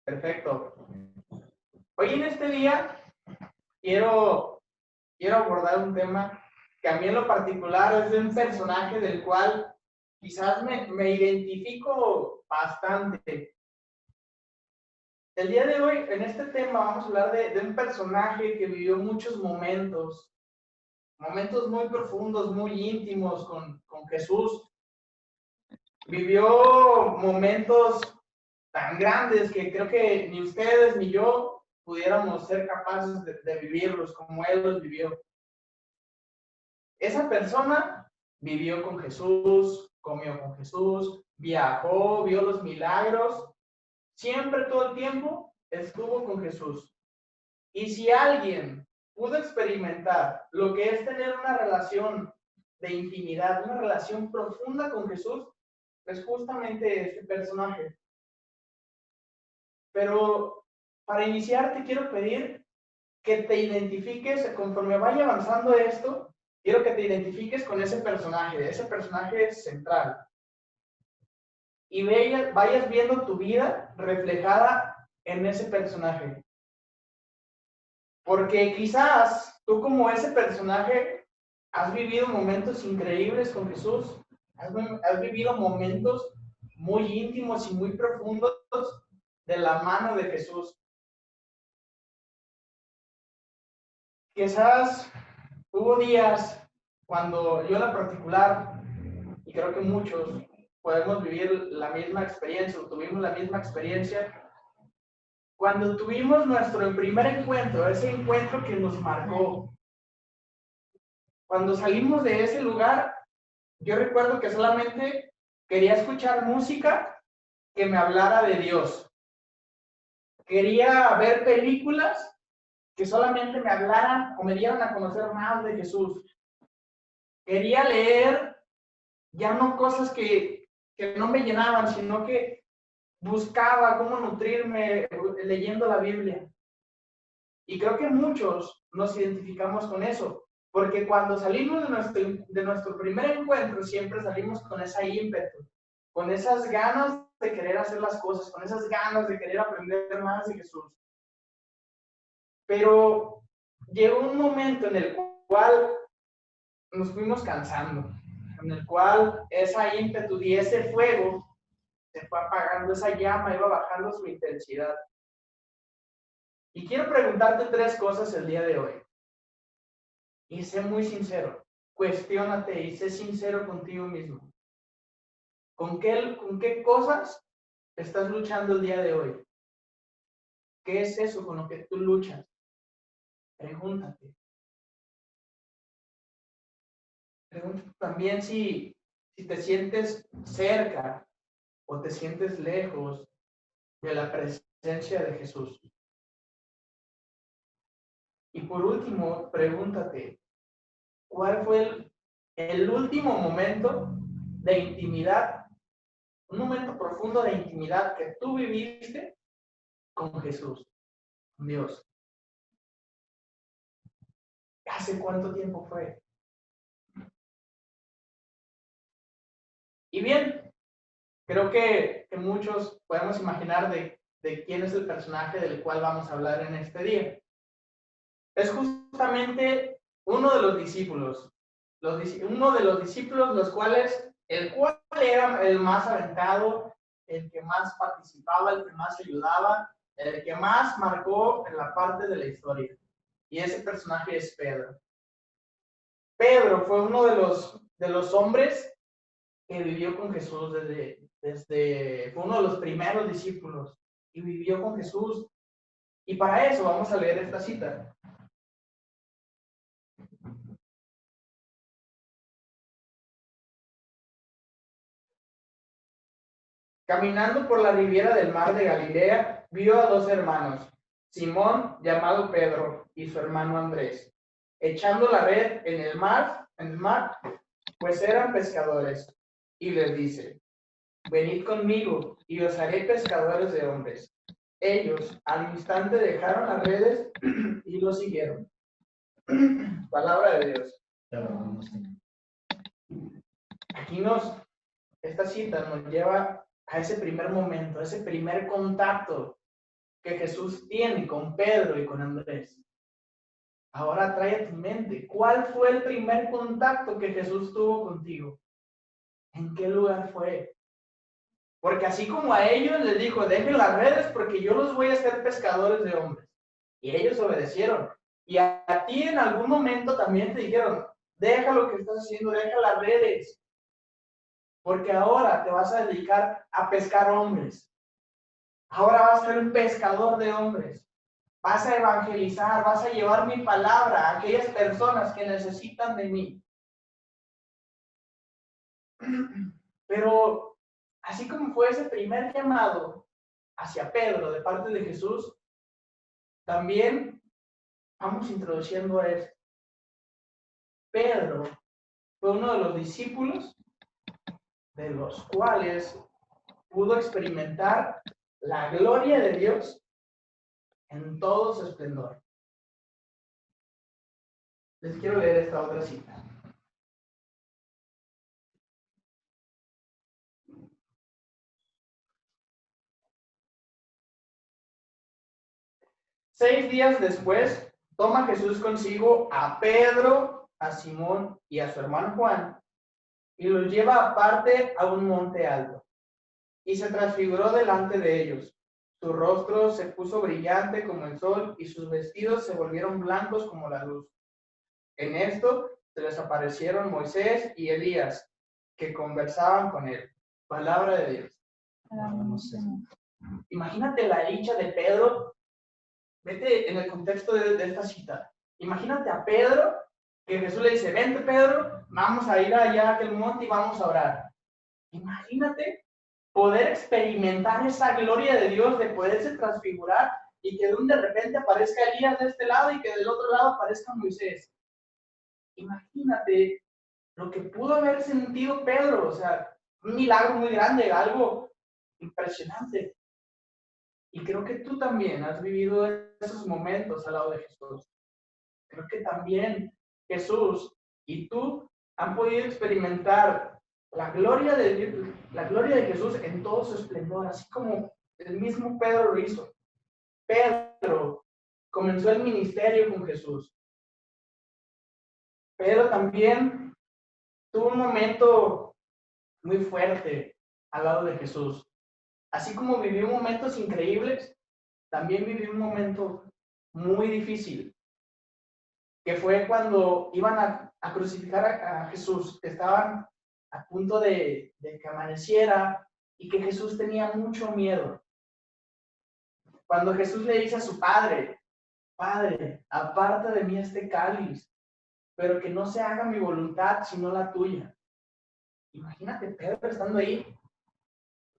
Perfecto. Hoy en este día quiero abordar un tema que a mí en lo particular es de un personaje del cual quizás me identifico bastante. El día de hoy, en este tema, vamos a hablar de un personaje que vivió muchos momentos muy profundos, muy íntimos con Jesús. Vivió momentos tan grandes que creo que ni ustedes ni yo pudiéramos ser capaces de vivirlos como Él los vivió. Esa persona vivió con Jesús, comió con Jesús, viajó, vio los milagros, siempre todo el tiempo estuvo con Jesús. Y si alguien pudo experimentar lo que es tener una relación de intimidad, una relación profunda con Jesús, es justamente este personaje. Pero para iniciar te quiero pedir que te identifiques, conforme vaya avanzando esto, quiero que te identifiques con ese personaje central. Y vayas viendo tu vida reflejada en ese personaje. Porque quizás tú como ese personaje has vivido momentos increíbles con Jesús, has vivido momentos muy íntimos y muy profundos de la mano de Jesús. Quizás hubo días cuando yo en lo particular, y creo que muchos podemos vivir la misma experiencia, o tuvimos la misma experiencia, cuando tuvimos nuestro primer encuentro, ese encuentro que nos marcó. Cuando salimos de ese lugar, yo recuerdo que solamente quería escuchar música que me hablara de Dios. Quería ver películas que solamente me hablaran o me dieran a conocer más de Jesús. Quería leer ya no cosas que no me llenaban, sino que buscaba cómo nutrirme leyendo la Biblia. Y creo que muchos nos identificamos con eso, porque cuando salimos de nuestro primer encuentro, siempre salimos con esa ímpetu, con esas ganas de querer hacer las cosas, con esas ganas de querer aprender más de Jesús. Pero llegó un momento en el cual nos fuimos cansando, en el cual esa ímpetu y ese fuego se fue apagando, esa llama iba bajando su intensidad. Y quiero preguntarte 3 cosas el día de hoy. Y sé muy sincero, cuestiónate y sé sincero contigo mismo. ¿Con qué cosas estás luchando el día de hoy? ¿Qué es eso con lo que tú luchas? Pregúntate. Pregúntate también si te sientes cerca o te sientes lejos de la presencia de Jesús. Y por último, pregúntate, ¿cuál fue el último momento de intimidad, un momento profundo de intimidad que tú viviste con Jesús, con Dios? ¿Hace cuánto tiempo fue? Y bien, creo que muchos podemos imaginar de quién es el personaje del cual vamos a hablar en este día. Es justamente uno de los discípulos, uno de los discípulos el cual era el más aventado, el que más participaba, el que más ayudaba, el que más marcó en la parte de la historia. Y ese personaje es Pedro. Pedro fue uno de los hombres que vivió con Jesús fue uno de los primeros discípulos y vivió con Jesús. Y para eso vamos a leer esta cita. Caminando por la ribera del mar de Galilea, vio a 2 hermanos, Simón, llamado Pedro, y su hermano Andrés, echando la red en el mar, pues eran pescadores. Y les dice, venid conmigo, y os haré pescadores de hombres. Ellos al instante dejaron las redes y lo siguieron. Palabra de Dios. Aquí esta cita nos lleva a ese primer momento, a ese primer contacto que Jesús tiene con Pedro y con Andrés. Ahora trae a tu mente, ¿cuál fue el primer contacto que Jesús tuvo contigo? ¿En qué lugar fue? Porque así como a ellos les dijo, dejen las redes porque yo los voy a hacer pescadores de hombres. Y ellos obedecieron. Y a ti en algún momento también te dijeron, deja lo que estás haciendo, deja las redes. Porque ahora te vas a dedicar a pescar hombres. Ahora vas a ser un pescador de hombres. Vas a evangelizar, vas a llevar mi palabra a aquellas personas que necesitan de mí. Pero así como fue ese primer llamado hacia Pedro de parte de Jesús, también vamos introduciendo esto. Pedro fue uno de los discípulos de los cuales pudo experimentar la gloria de Dios en todo su esplendor. Les quiero leer esta otra cita. Seis días después, toma Jesús consigo a Pedro, a Simón y a su hermano Juan, y los lleva aparte a un monte alto, y se transfiguró delante de ellos. Su rostro se puso brillante como el sol, y sus vestidos se volvieron blancos como la luz. En esto se les aparecieron Moisés y Elías, que conversaban con él. Palabra de Dios. Imagínate la dicha de Pedro. Vete en el contexto de esta cita. Imagínate a Pedro, que Jesús le dice, vente Pedro, vamos a ir allá a aquel monte y vamos a orar. Imagínate poder experimentar esa gloria de Dios, de poderse transfigurar y que de repente aparezca Elías de este lado y que del otro lado aparezca Moisés. Imagínate lo que pudo haber sentido Pedro, o sea, un milagro muy grande, algo impresionante. Y creo que tú también has vivido esos momentos al lado de Jesús. Creo que también Jesús y tú han podido experimentar la gloria de Jesús en todo su esplendor, así como el mismo Pedro lo hizo. Pedro comenzó el ministerio con Jesús. Pedro también tuvo un momento muy fuerte al lado de Jesús. Así como vivió momentos increíbles, también vivió un momento muy difícil, que fue cuando iban a crucificar a Jesús, que estaban a punto de que amaneciera y que Jesús tenía mucho miedo. Cuando Jesús le dice a su padre, Padre, aparta de mí este cáliz, pero que no se haga mi voluntad sino la tuya. Imagínate Pedro estando ahí,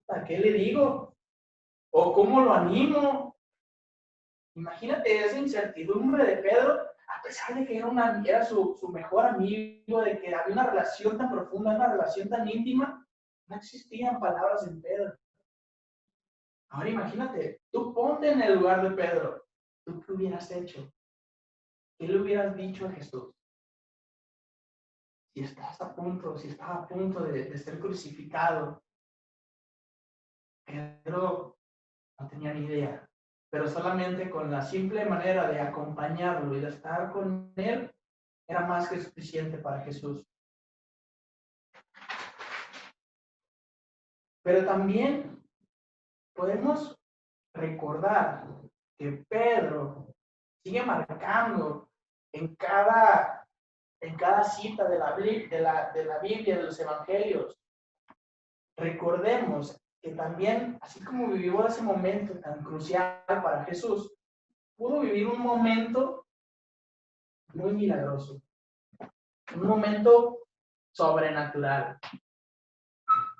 ¿a qué le digo? ¿O cómo lo animo? Imagínate esa incertidumbre de Pedro, a pesar de que era su mejor amigo, de que había una relación tan profunda, una relación tan íntima, no existían palabras en Pedro. Ahora imagínate, tú ponte en el lugar de Pedro. ¿Tú qué hubieras hecho? ¿Qué le hubieras dicho a Jesús? Si estaba a punto de ser crucificado. Pedro no tenía ni idea, pero solamente con la simple manera de acompañarlo y de estar con él, era más que suficiente para Jesús. Pero también podemos recordar que Pedro sigue marcando en cada cita de la Biblia, de los Evangelios. Recordemos que también, así como vivió ese momento tan crucial para Jesús, pudo vivir un momento muy milagroso, un momento sobrenatural.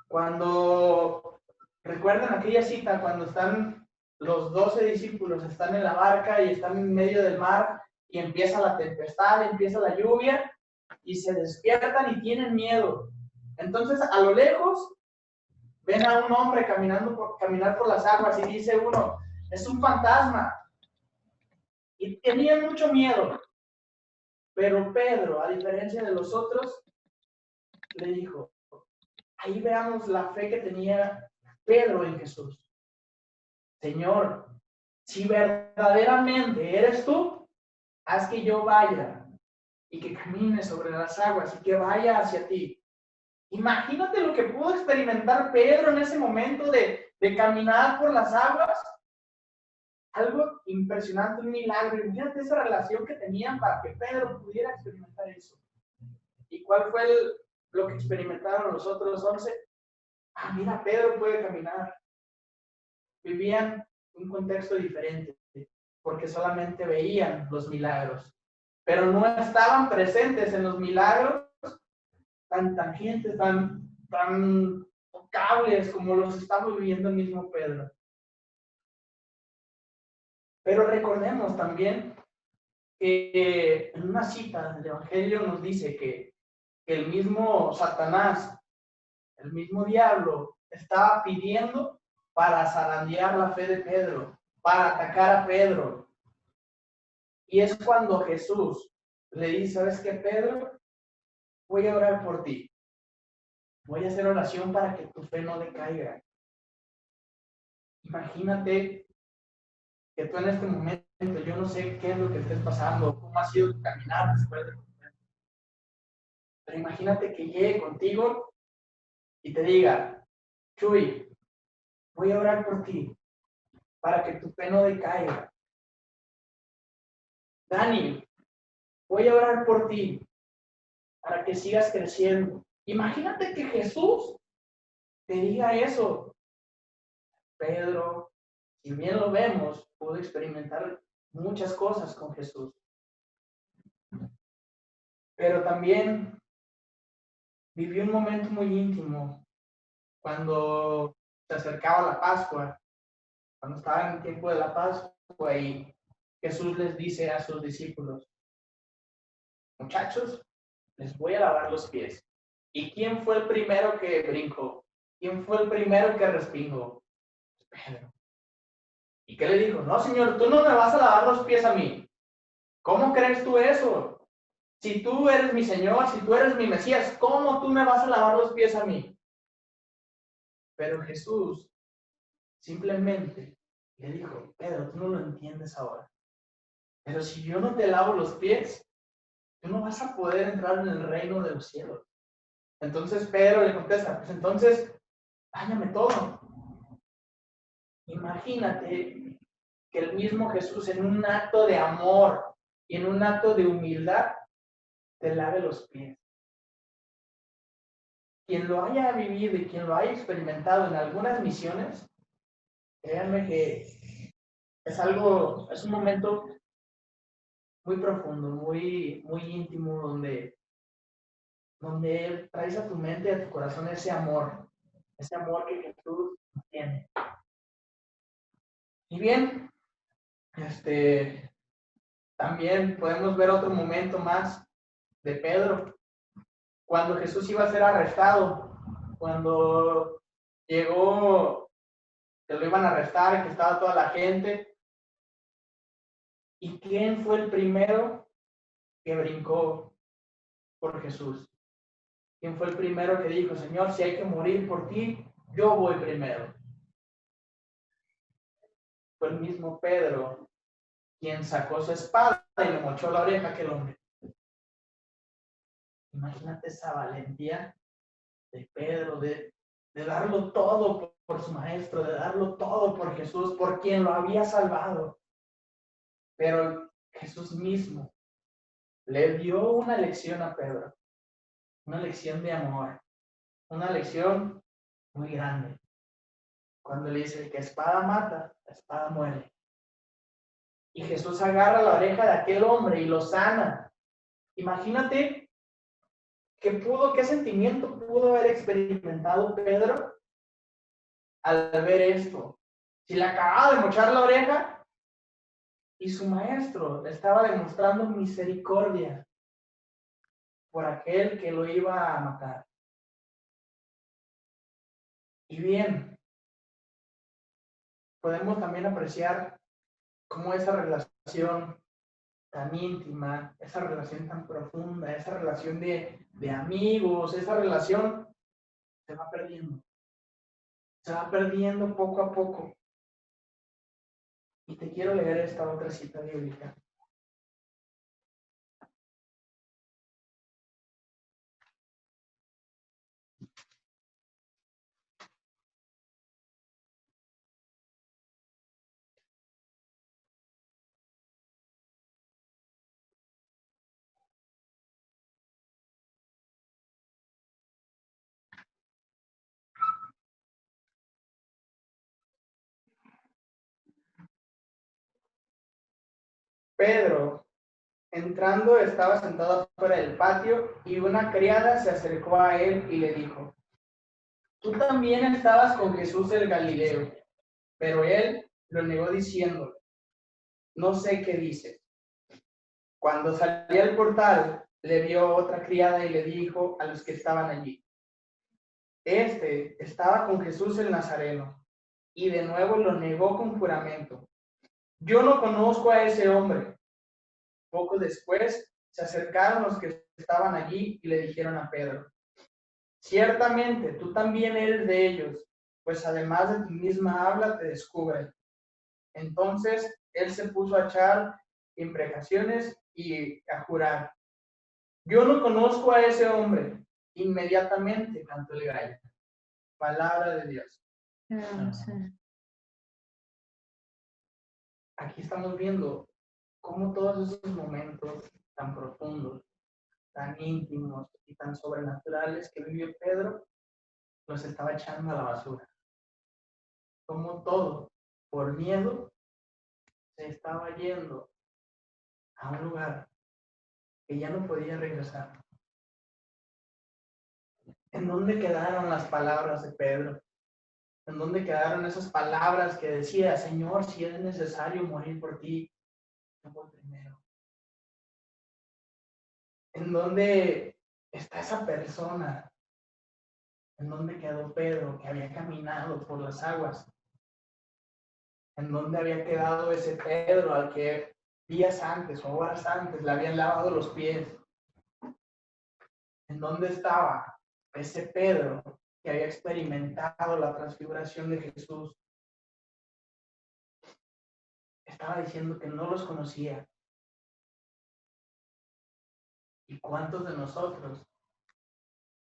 Cuando recuerdan aquella cita, cuando están los 12 discípulos, están en la barca y están en medio del mar y empieza la tempestad, empieza la lluvia y se despiertan y tienen miedo. Entonces, a lo lejos, ven a un hombre caminar por las aguas y dice uno, es un fantasma. Y tenían mucho miedo. Pero Pedro, a diferencia de los otros, le dijo, ahí veamos la fe que tenía Pedro en Jesús. Señor, si verdaderamente eres tú, haz que yo vaya y que camine sobre las aguas y que vaya hacia ti. Imagínate lo que pudo experimentar Pedro en ese momento de caminar por las aguas. Algo impresionante, un milagro. Imagínate esa relación que tenían para que Pedro pudiera experimentar eso. ¿Y cuál fue lo que experimentaron los otros 11? Ah, mira, Pedro puede caminar. Vivían un contexto diferente, porque solamente veían los milagros, pero no estaban presentes en los milagros tan tangentes, tan tocables como los estamos viviendo el mismo Pedro. Pero recordemos también que en una cita del Evangelio nos dice que el mismo Satanás, el mismo diablo, estaba pidiendo para zarandear la fe de Pedro, para atacar a Pedro. Y es cuando Jesús le dice, ¿sabes qué, Pedro? Voy a orar por ti. Voy a hacer oración para que tu fe no decaiga. Imagínate que tú en este momento, yo no sé qué es lo que estés pasando, cómo ha sido tu caminar después de tu momento. Pero imagínate que llegue contigo y te diga, Chuy, voy a orar por ti para que tu fe no decaiga. Dani, voy a orar por ti para que sigas creciendo. Imagínate que Jesús te diga eso. Pedro, si bien lo vemos, pudo experimentar muchas cosas con Jesús. Pero también vivió un momento muy íntimo cuando se acercaba la Pascua, cuando estaba en el tiempo de la Pascua y Jesús les dice a sus discípulos, muchachos, les voy a lavar los pies. ¿Y quién fue el primero que brincó? ¿Quién fue el primero que respingó? Pedro. ¿Y qué le dijo? No, Señor, tú no me vas a lavar los pies a mí. ¿Cómo crees tú eso? Si tú eres mi Señor, si tú eres mi Mesías, ¿cómo tú me vas a lavar los pies a mí? Pero Jesús simplemente le dijo, Pedro, tú no lo entiendes ahora. Pero si yo no te lavo los pies, tú no vas a poder entrar en el reino de los cielos. Entonces Pedro le contesta, pues entonces, báñame todo. Imagínate que el mismo Jesús en un acto de amor y en un acto de humildad te lave los pies. Quien lo haya vivido y quien lo haya experimentado en algunas misiones, créanme que es un momento muy profundo, muy íntimo, donde traes a tu mente y a tu corazón ese amor que Jesús tiene. Y bien, también podemos ver otro momento más de Pedro, cuando Jesús iba a ser arrestado, cuando llegó, que lo iban a arrestar, que estaba toda la gente. ¿Y quién fue el primero que brincó por Jesús? ¿Quién fue el primero que dijo, Señor, si hay que morir por ti, yo voy primero? Fue el mismo Pedro quien sacó su espada y le mochó la oreja a aquel hombre. Imagínate esa valentía de Pedro, de darlo todo por su maestro, de darlo todo por Jesús, por quien lo había salvado. Pero Jesús mismo le dio una lección a Pedro, una lección de amor, una lección muy grande. Cuando le dice que espada mata, la espada muere. Y Jesús agarra la oreja de aquel hombre y lo sana. Imagínate qué sentimiento pudo haber experimentado Pedro al ver esto. Si le acababa de mochar la oreja y su maestro le estaba demostrando misericordia por aquel que lo iba a matar. Y bien, podemos también apreciar cómo esa relación tan íntima, esa relación tan profunda, esa relación de amigos, esa relación se va perdiendo. Se va perdiendo poco a poco. Y te quiero leer esta otra cita bíblica. Pedro, entrando, estaba sentado fuera del patio y una criada se acercó a él y le dijo: tú también estabas con Jesús el Galileo. Pero él lo negó diciendo: no sé qué dices. Cuando salía al portal, le vio otra criada y le dijo a los que estaban allí: este estaba con Jesús el Nazareno. Y de nuevo lo negó con juramento: yo no conozco a ese hombre. Poco después se acercaron los que estaban allí y le dijeron a Pedro: ciertamente tú también eres de ellos, pues además de tu misma habla te descubren. Entonces él se puso a echar imprecaciones y a jurar: yo no conozco a ese hombre. Inmediatamente cantó el gallo. Palabra de Dios. Aquí estamos viendo cómo todos esos momentos tan profundos, tan íntimos y tan sobrenaturales que vivió Pedro, los estaba echando a la basura. Como todo, por miedo, se estaba yendo a un lugar que ya no podía regresar. ¿En dónde quedaron las palabras de Pedro? ¿En dónde quedaron esas palabras que decía: Señor, si es necesario morir por ti, yo voy primero? ¿En dónde está esa persona? ¿En dónde quedó Pedro, que había caminado por las aguas? ¿En dónde había quedado ese Pedro al que días antes o horas antes le habían lavado los pies? ¿En dónde estaba ese Pedro que había experimentado la transfiguración de Jesús? Estaba diciendo que no los conocía. ¿Y cuántos de nosotros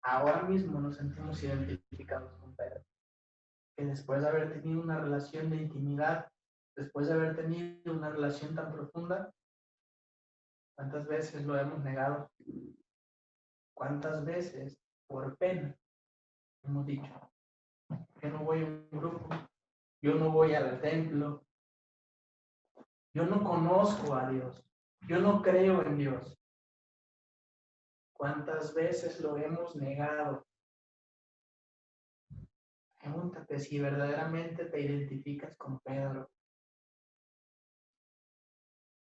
ahora mismo nos sentimos identificados con Pedro? Que después de haber tenido una relación de intimidad, después de haber tenido una relación tan profunda, ¿cuántas veces lo hemos negado? ¿Cuántas veces, por pena, hemos dicho: yo no voy a un grupo, yo no voy al templo, yo no conozco a Dios, yo no creo en Dios? ¿Cuántas veces lo hemos negado? Pregúntate si verdaderamente te identificas con Pedro.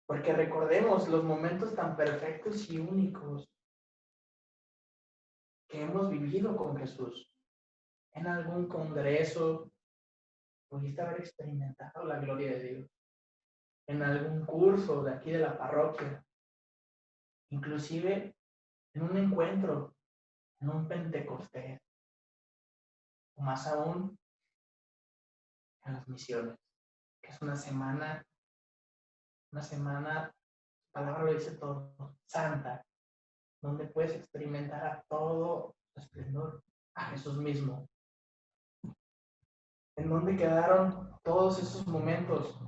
Porque recordemos los momentos tan perfectos y únicos que hemos vivido con Jesús. En algún congreso pudiste haber experimentado la gloria de Dios. En algún curso de aquí de la parroquia. Inclusive en un encuentro, en un Pentecostés. O más aún, en las misiones. Que es una semana, la palabra lo dice todo, santa, donde puedes experimentar a todo su esplendor, a Jesús mismo. ¿En dónde quedaron todos esos momentos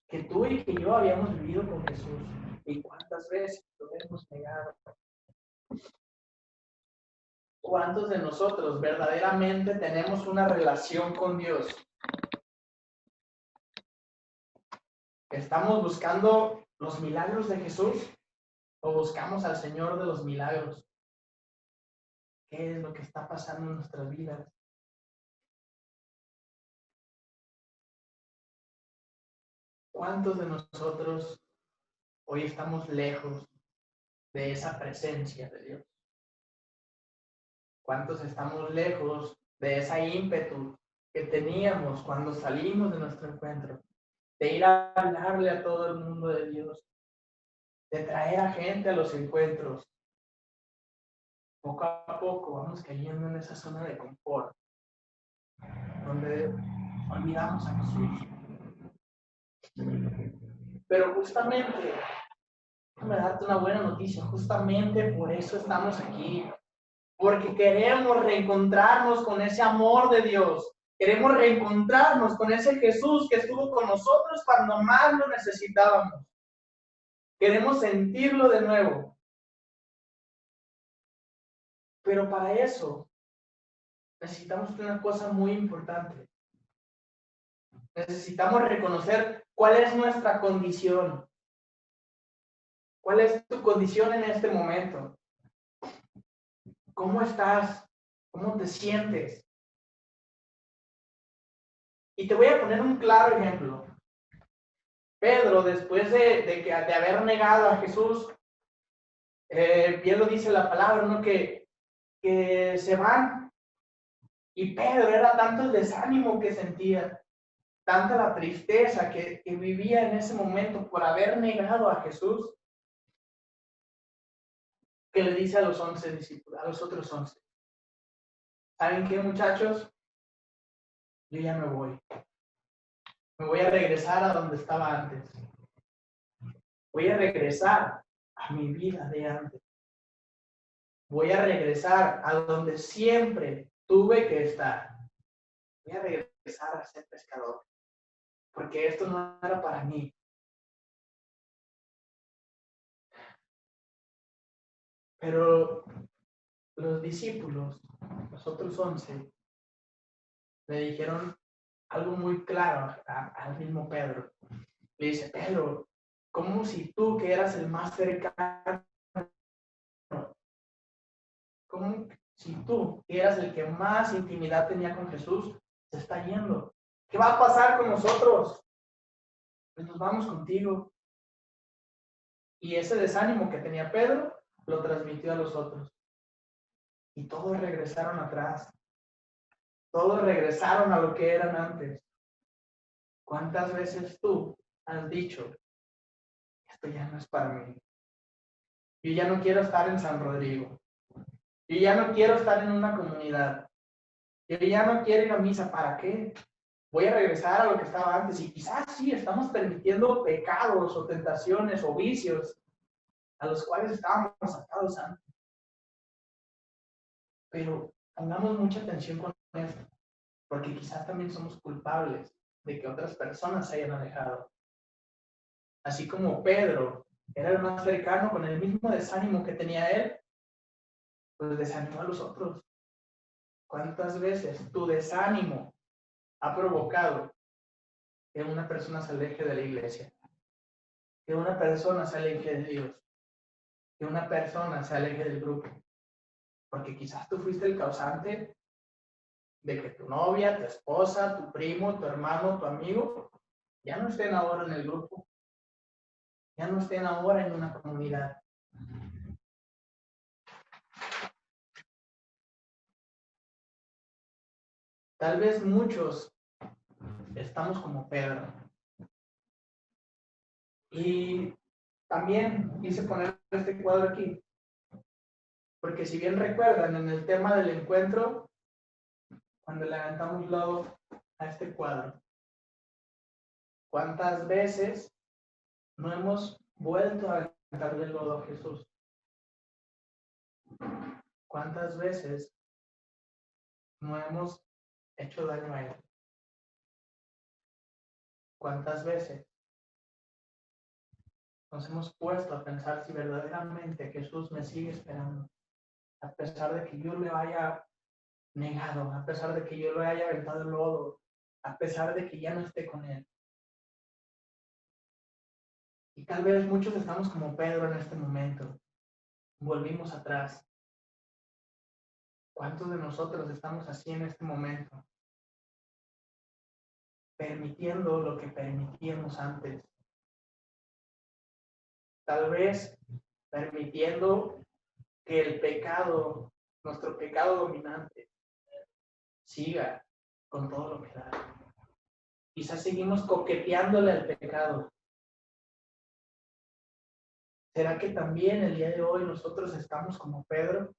que tú y que yo habíamos vivido con Jesús? ¿Y cuántas veces lo hemos negado? ¿Cuántos de nosotros verdaderamente tenemos una relación con Dios? ¿Estamos buscando los milagros de Jesús o buscamos al Señor de los milagros? ¿Qué es lo que está pasando en nuestras vidas? ¿Cuántos de nosotros hoy estamos lejos de esa presencia de Dios? ¿Cuántos estamos lejos de esa ímpetu que teníamos cuando salimos de nuestro encuentro? De ir a hablarle a todo el mundo de Dios, de traer a gente a los encuentros. Poco a poco vamos cayendo en esa zona de confort, donde olvidamos a Jesús. Pero justamente, déjame darte una buena noticia, justamente por eso estamos aquí. Porque queremos reencontrarnos con ese amor de Dios. Queremos reencontrarnos con ese Jesús que estuvo con nosotros cuando más lo necesitábamos. Queremos sentirlo de nuevo. Pero para eso necesitamos una cosa muy importante. Necesitamos reconocer cuál es nuestra condición. ¿Cuál es tu condición en este momento? ¿Cómo estás? ¿Cómo te sientes? Y te voy a poner un claro ejemplo. Pedro, después de haber negado a Jesús, bien lo dice la palabra, ¿no? Que se van. Y Pedro era tanto el desánimo que sentía, tanta la tristeza que vivía en ese momento por haber negado a Jesús, que le dice a los 11 discípulos, a los otros 11, ¿saben qué, muchachos? Yo ya me voy. Me voy a regresar a donde estaba antes. Voy a regresar a mi vida de antes. Voy a regresar a donde siempre tuve que estar. Voy a regresar a ser pescador. Porque esto no era para mí. Pero los discípulos, los otros 11, le dijeron algo muy claro al mismo Pedro. Le dice, Pedro, ¿cómo si tú que eras el más cercano, cómo si tú que eras el que más intimidad tenía con Jesús, se está yendo? ¿Qué va a pasar con nosotros? Pues nos vamos contigo. Y ese desánimo que tenía Pedro lo transmitió a los otros. Y todos regresaron atrás. Todos regresaron a lo que eran antes. ¿Cuántas veces tú has dicho, esto ya no es para mí? Yo ya no quiero estar en San Rodrigo. Yo ya no quiero estar en una comunidad. Yo ya no quiero ir a misa. ¿Para qué? Voy a regresar a lo que estaba antes. Y quizás sí, estamos permitiendo pecados o tentaciones o vicios a los cuales estábamos atados antes. Pero pongamos mucha atención con esto, porque quizás también somos culpables de que otras personas se hayan alejado. Así como Pedro era el más cercano, con el mismo desánimo que tenía él, pues desanimó a los otros. ¿Cuántas veces tu desánimo ha provocado que una persona se aleje de la iglesia? Que una persona se aleje de Dios. Que una persona se aleje del grupo. Porque quizás tú fuiste el causante de que tu novia, tu esposa, tu primo, tu hermano, tu amigo, ya no estén ahora en el grupo. Ya no estén ahora en una comunidad. Tal vez muchos estamos como Pedro. Y también quise poner este cuadro aquí, porque si bien recuerdan, en el tema del encuentro, cuando le aventamos lodo a este cuadro, ¿cuántas veces no hemos vuelto a aventarle lodo a Jesús? ¿Cuántas veces no hemos hecho daño a Él? ¿Cuántas veces nos hemos puesto a pensar si verdaderamente Jesús me sigue esperando? A pesar de que yo le haya negado, a pesar de que yo le haya aventado el lodo, a pesar de que ya no esté con Él. Y tal vez muchos estamos como Pedro en este momento. Volvimos atrás. ¿Cuántos de nosotros estamos así en este momento? Permitiendo lo que permitíamos antes. Tal vez permitiendo que el pecado, nuestro pecado dominante, siga con todo lo que da. Quizás seguimos coqueteándole al pecado. ¿Será que también el día de hoy nosotros estamos como Pedro?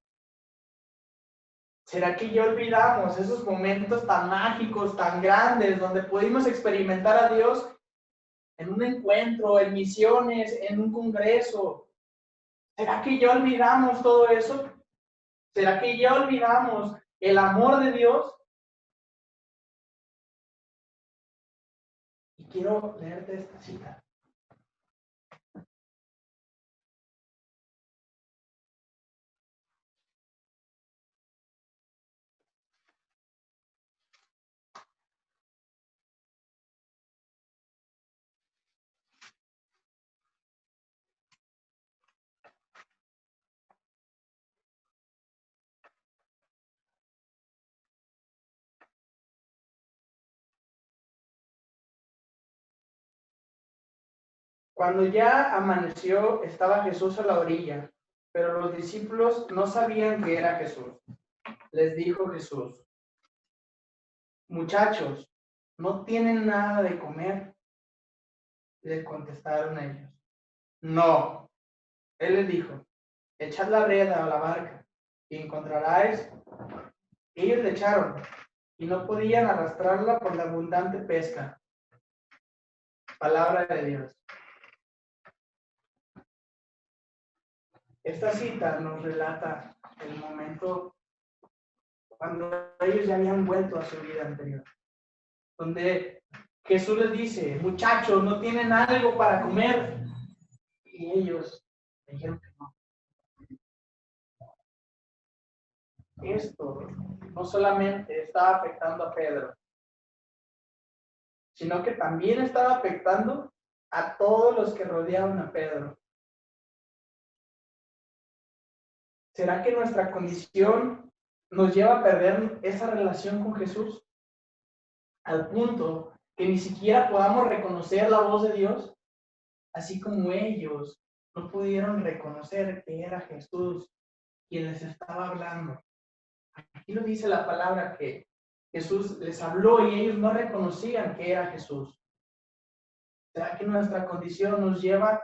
¿Será que ya olvidamos esos momentos tan mágicos, tan grandes, donde pudimos experimentar a Dios en un encuentro, en misiones, en un congreso. ¿Será que ya olvidamos todo eso? ¿Será que ya olvidamos el amor de Dios? Y quiero leerte esta cita. Cuando ya amaneció, estaba Jesús a la orilla, pero los discípulos no sabían que era Jesús. Les dijo Jesús: muchachos, ¿no tienen nada de comer? Les contestaron ellos: no. Él les dijo: echad la red a la barca y encontraréis. Ellos le echaron y no podían arrastrarla por la abundante pesca. Palabra de Dios. Esta cita nos relata el momento cuando ellos ya habían vuelto a su vida anterior, donde Jesús les dice: muchachos, ¿no tienen algo para comer? Y ellos dijeron que no. Esto no solamente estaba afectando a Pedro, sino que también estaba afectando a todos los que rodeaban a Pedro. ¿Será que nuestra condición nos lleva a perder esa relación con Jesús? Al punto que ni siquiera podamos reconocer la voz de Dios, así como ellos no pudieron reconocer que era Jesús quien les estaba hablando. Aquí lo dice la palabra, que Jesús les habló y ellos no reconocían que era Jesús. ¿Será que nuestra condición nos lleva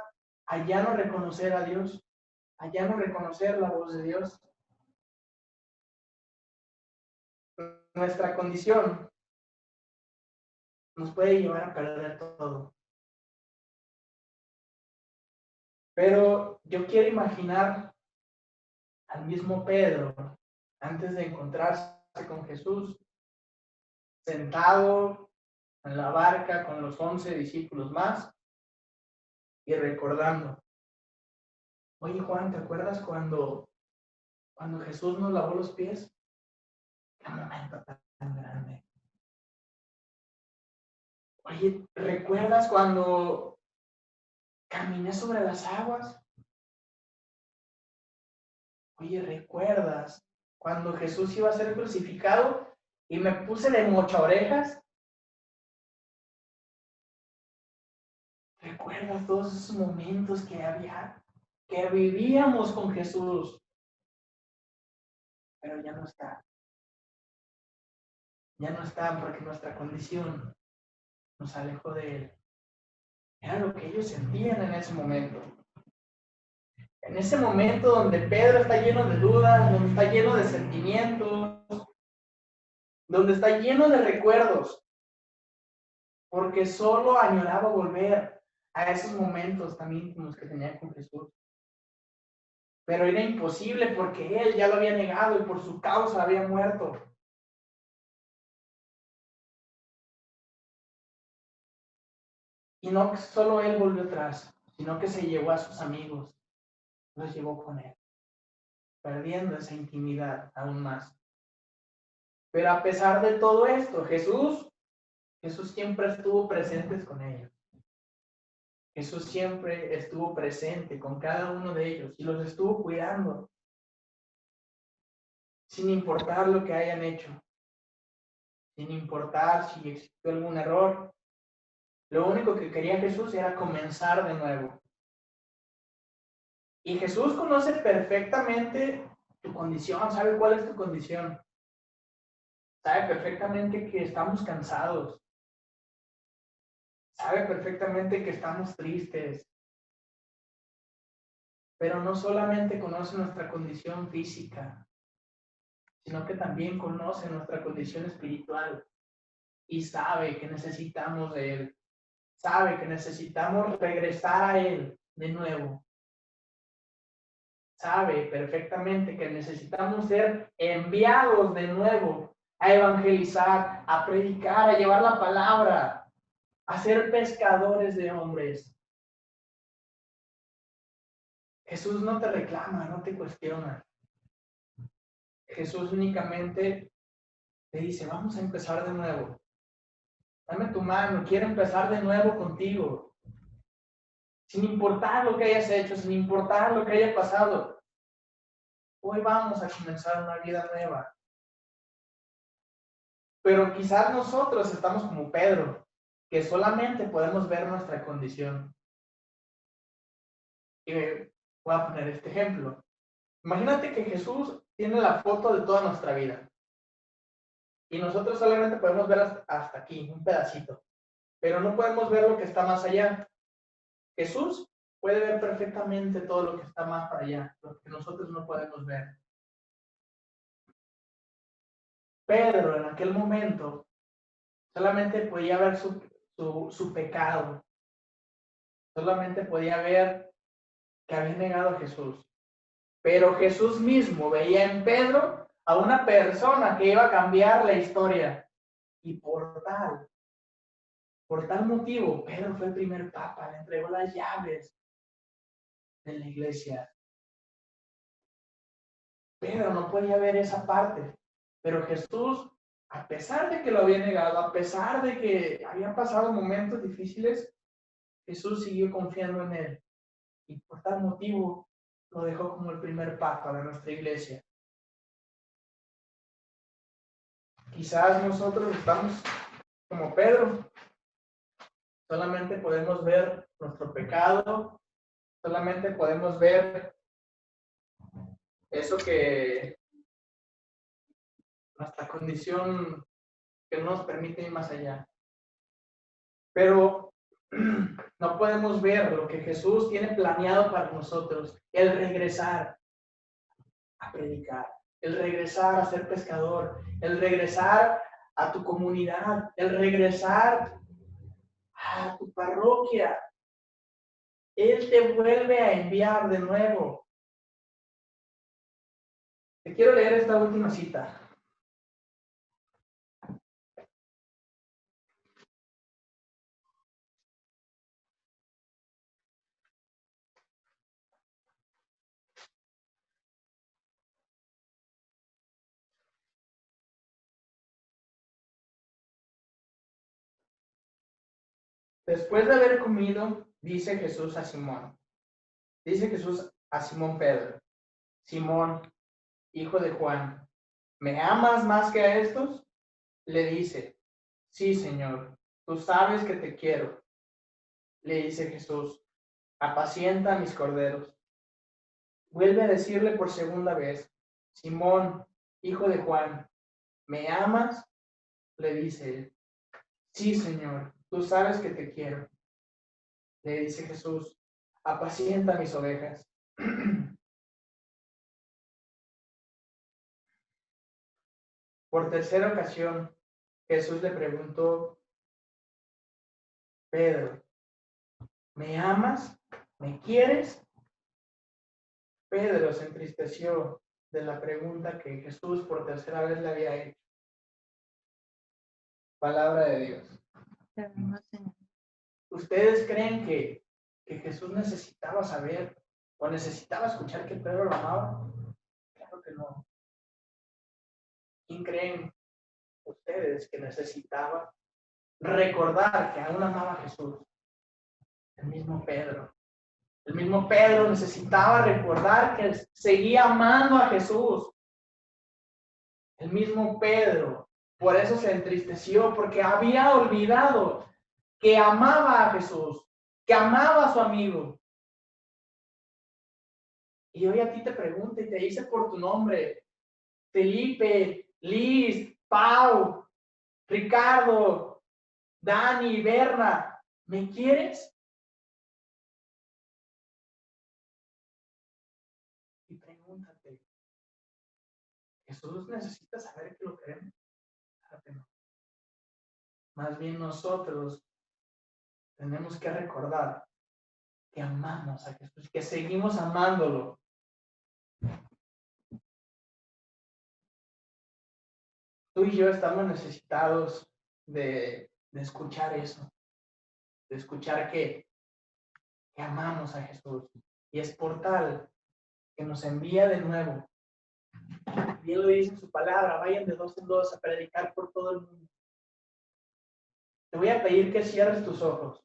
a ya no reconocer a Dios, a ya no reconocer la voz de Dios? Nuestra condición nos puede llevar a perder todo. Pero yo quiero imaginar al mismo Pedro, antes de encontrarse con Jesús, sentado en la barca con los 11 discípulos más y recordando: oye Juan, ¿te acuerdas cuando Jesús nos lavó los pies? Qué momento tan grande. Oye, ¿recuerdas cuando caminé sobre las aguas? Oye, ¿recuerdas cuando Jesús iba a ser crucificado y me puse de mocha orejas? ¿Recuerdas todos esos momentos que vivíamos con Jesús? Pero ya no está. Ya no está porque nuestra condición nos alejó de Él. Era lo que ellos sentían en ese momento. En ese momento donde Pedro está lleno de dudas, donde está lleno de sentimientos, donde está lleno de recuerdos, porque solo añoraba volver a esos momentos tan íntimos que tenía con Jesús. Pero era imposible porque Él ya lo había negado y por su causa había muerto. Y no solo Él volvió atrás, sino que se llevó a sus amigos, los llevó con Él, perdiendo esa intimidad aún más. Pero a pesar de todo esto, Jesús siempre estuvo presente con ellos. Jesús siempre estuvo presente con cada uno de ellos y los estuvo cuidando, sin importar lo que hayan hecho, sin importar si existió algún error. Lo único que quería Jesús era comenzar de nuevo. Y Jesús conoce perfectamente tu condición, sabe cuál es tu condición. Sabe perfectamente que estamos cansados. Sabe perfectamente que estamos tristes. Pero no solamente conoce nuestra condición física, sino que también conoce nuestra condición espiritual y sabe que necesitamos de Él. sabe que necesitamos regresar a Él de nuevo. Sabe perfectamente que necesitamos ser enviados de nuevo a evangelizar, a predicar, a llevar la palabra, a ser pescadores de hombres. Jesús no te reclama, no te cuestiona. Jesús únicamente te dice, vamos a empezar de nuevo. Dame tu mano, quiero empezar de nuevo contigo. Sin importar lo que hayas hecho, sin importar lo que haya pasado. Hoy vamos a comenzar una vida nueva. Pero quizás nosotros estamos como Pedro, que solamente podemos ver nuestra condición. Y voy a poner este ejemplo. Imagínate que Jesús tiene la foto de toda nuestra vida. Y nosotros solamente podemos ver hasta aquí, un pedacito. Pero no podemos ver lo que está más allá. Jesús puede ver perfectamente todo lo que está más para allá, lo que nosotros no podemos ver. Pedro en aquel momento solamente podía ver su pecado. Solamente podía ver que había negado a Jesús. Pero Jesús mismo veía en Pedro a una persona que iba a cambiar la historia. Y por tal motivo, Pedro fue el primer papa, le entregó las llaves de la iglesia. Pedro no podía ver esa parte, pero Jesús, a pesar de que lo había negado, a pesar de que habían pasado momentos difíciles, Jesús siguió confiando en él. Y por tal motivo, lo dejó como el primer papa de nuestra iglesia. Quizás nosotros estamos como Pedro, solamente podemos ver nuestro pecado, solamente podemos ver eso que nuestra condición que no nos permite ir más allá. Pero no podemos ver lo que Jesús tiene planeado para nosotros, el regresar a predicar, el regresar a ser pescador, el regresar a tu comunidad, el regresar a tu parroquia. Él te vuelve a enviar de nuevo. Te quiero leer esta última cita. Después de haber comido, dice Jesús a Simón Pedro, Simón, hijo de Juan, ¿me amas más que a estos? Le dice, sí, Señor, tú sabes que te quiero. Le dice Jesús, apacienta mis corderos. Vuelve a decirle por segunda vez, Simón, hijo de Juan, ¿me amas? Le dice, sí, Señor, tú sabes que te quiero. Le dice Jesús, apacienta mis ovejas. Por tercera ocasión, Jesús le preguntó, Pedro, ¿me amas? ¿Me quieres? Pedro se entristeció de la pregunta que Jesús por tercera vez le había hecho. Palabra de Dios. ¿Ustedes creen que Jesús necesitaba saber o necesitaba escuchar que Pedro lo amaba? Claro que no. ¿Quién creen ustedes que necesitaba recordar que aún amaba a Jesús? El mismo Pedro. El mismo Pedro necesitaba recordar que seguía amando a Jesús. El mismo Pedro. Por eso se entristeció, porque había olvidado que amaba a Jesús, que amaba a su amigo. Y hoy a ti te pregunto y te dice por tu nombre, Felipe, Liz, Pau, Ricardo, Dani, Berna, ¿me quieres? Y pregúntate, ¿Jesús necesita saber que lo queremos? Claro que no. Más bien nosotros tenemos que recordar que amamos a Jesús, que seguimos amándolo. Tú y yo estamos necesitados de escuchar eso, de escuchar que amamos a Jesús. Y es por tal que nos envía de nuevo. Bien lo dice en su palabra, vayan de 2 en 2 a predicar por todo el mundo. Te voy a pedir que cierres tus ojos.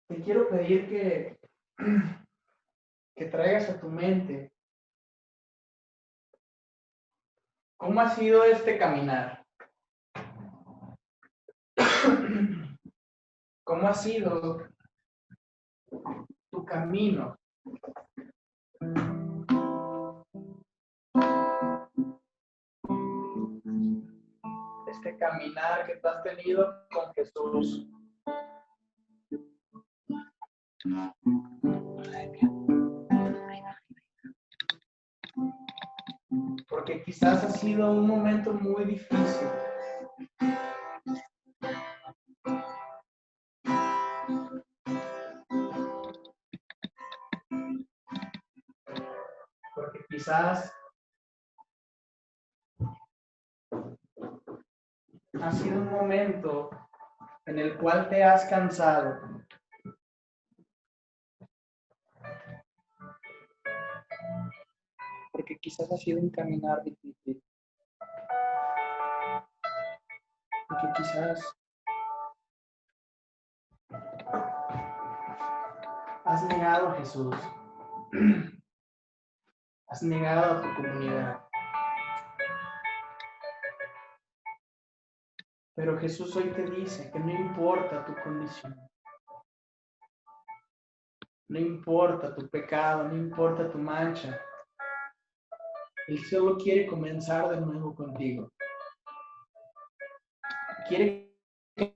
Te quiero pedir que traigas a tu mente cómo ha sido este caminar. ¿Cómo ha sido tu camino? Este caminar que tú has tenido con Jesús. Porque quizás ha sido un momento muy difícil. Porque quizás ha sido un momento en el cual te has cansado. Porque quizás ha sido un caminar difícil. Porque quizás has negado a Jesús. Has negado a tu comunidad. Pero Jesús hoy te dice que no importa tu condición. No importa tu pecado, no importa tu mancha. Él solo quiere comenzar de nuevo contigo. Quiere que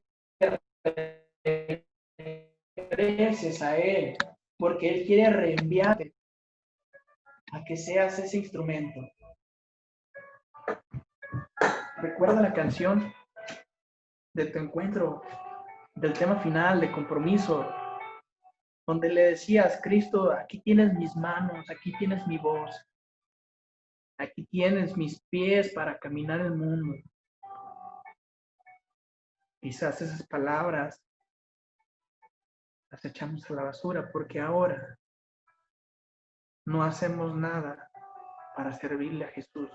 regreses a Él, porque Él quiere reenviarte a que seas ese instrumento. Recuerda la canción de tu encuentro, del tema final de compromiso, donde le decías, Cristo, aquí tienes mis manos, aquí tienes mi voz, aquí tienes mis pies para caminar el mundo. Quizás esas palabras las echamos a la basura porque ahora no hacemos nada para servirle a Jesús.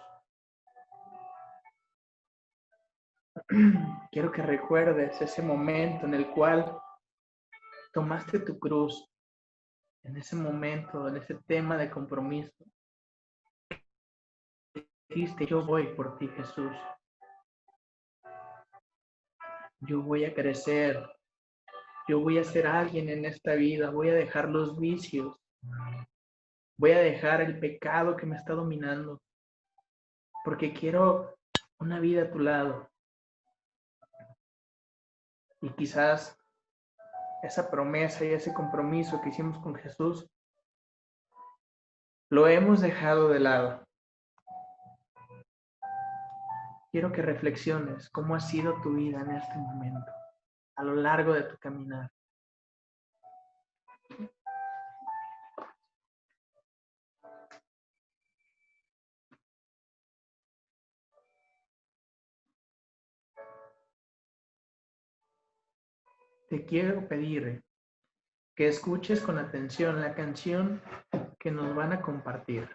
Quiero que recuerdes ese momento en el cual tomaste tu cruz, en ese momento, en ese tema de compromiso. Dijiste, yo voy por ti, Jesús. Yo voy a crecer. Yo voy a ser alguien en esta vida. Voy a dejar los vicios. Voy a dejar el pecado que me está dominando. Porque quiero una vida a tu lado. Y quizás esa promesa y ese compromiso que hicimos con Jesús lo hemos dejado de lado. Quiero que reflexiones cómo ha sido tu vida en este momento, a lo largo de tu caminar. Te quiero pedir que escuches con atención la canción que nos van a compartir.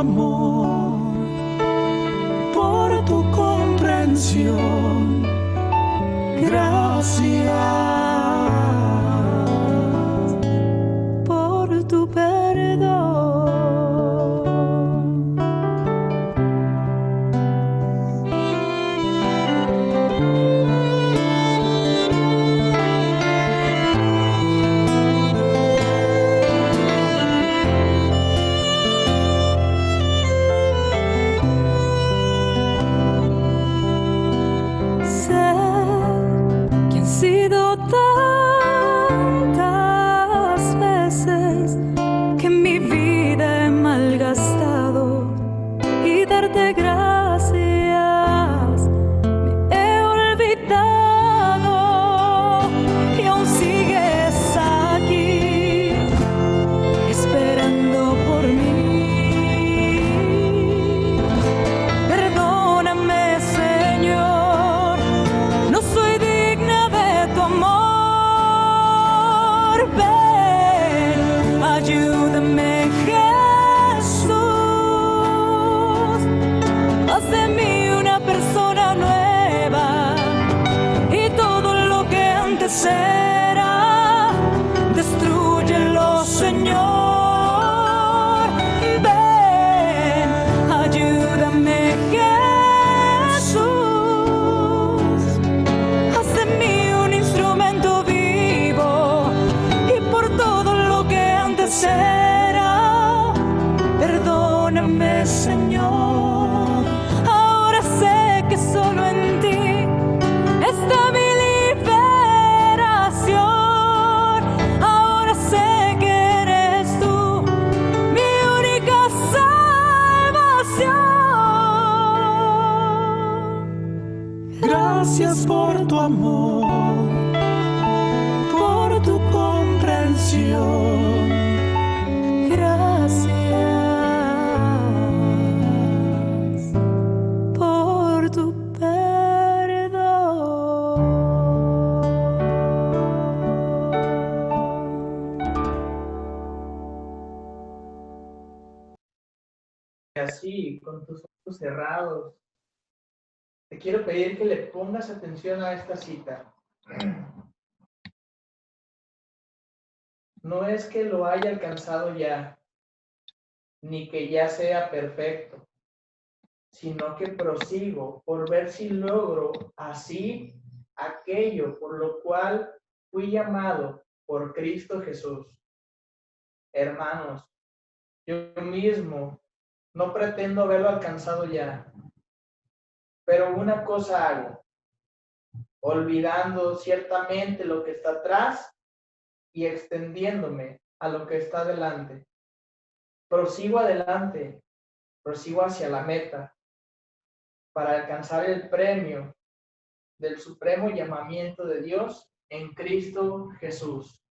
amor, por tu comprensión. Gracias por tu perdón. Sé que han sido tantas veces que mi vida he malgastado, y darte gracias me he olvidado, y aún sigues aquí esperando por mí. Perdóname, Señor, no soy digna de tu amor. Ven, ayúdame, Jesús. Haz de mí una persona nueva, y todo lo que antes era, destrúyelo, Señor. Ven, ayúdame, Jesús. Haz de mí un instrumento vivo, y por todo lo que antes era, perdóname, Señor. Ahora sé que solo en ti está mi liberación. Ahora sé que eres tú mi única salvación. Gracias por tu amor, por tu comprensión. Gracias por tu perdón. Y así, con tus ojos cerrados, te quiero pedir que le pongas atención a esta cita. No es que lo haya alcanzado ya, ni que ya sea perfecto, sino que prosigo por ver si logro así aquello por lo cual fui llamado por Cristo Jesús. Hermanos, yo mismo no pretendo haberlo alcanzado ya, pero una cosa hago, olvidando ciertamente lo que está atrás y extendiéndome a lo que está delante. Prosigo adelante, prosigo hacia la meta, para alcanzar el premio del supremo llamamiento de Dios en Cristo Jesús.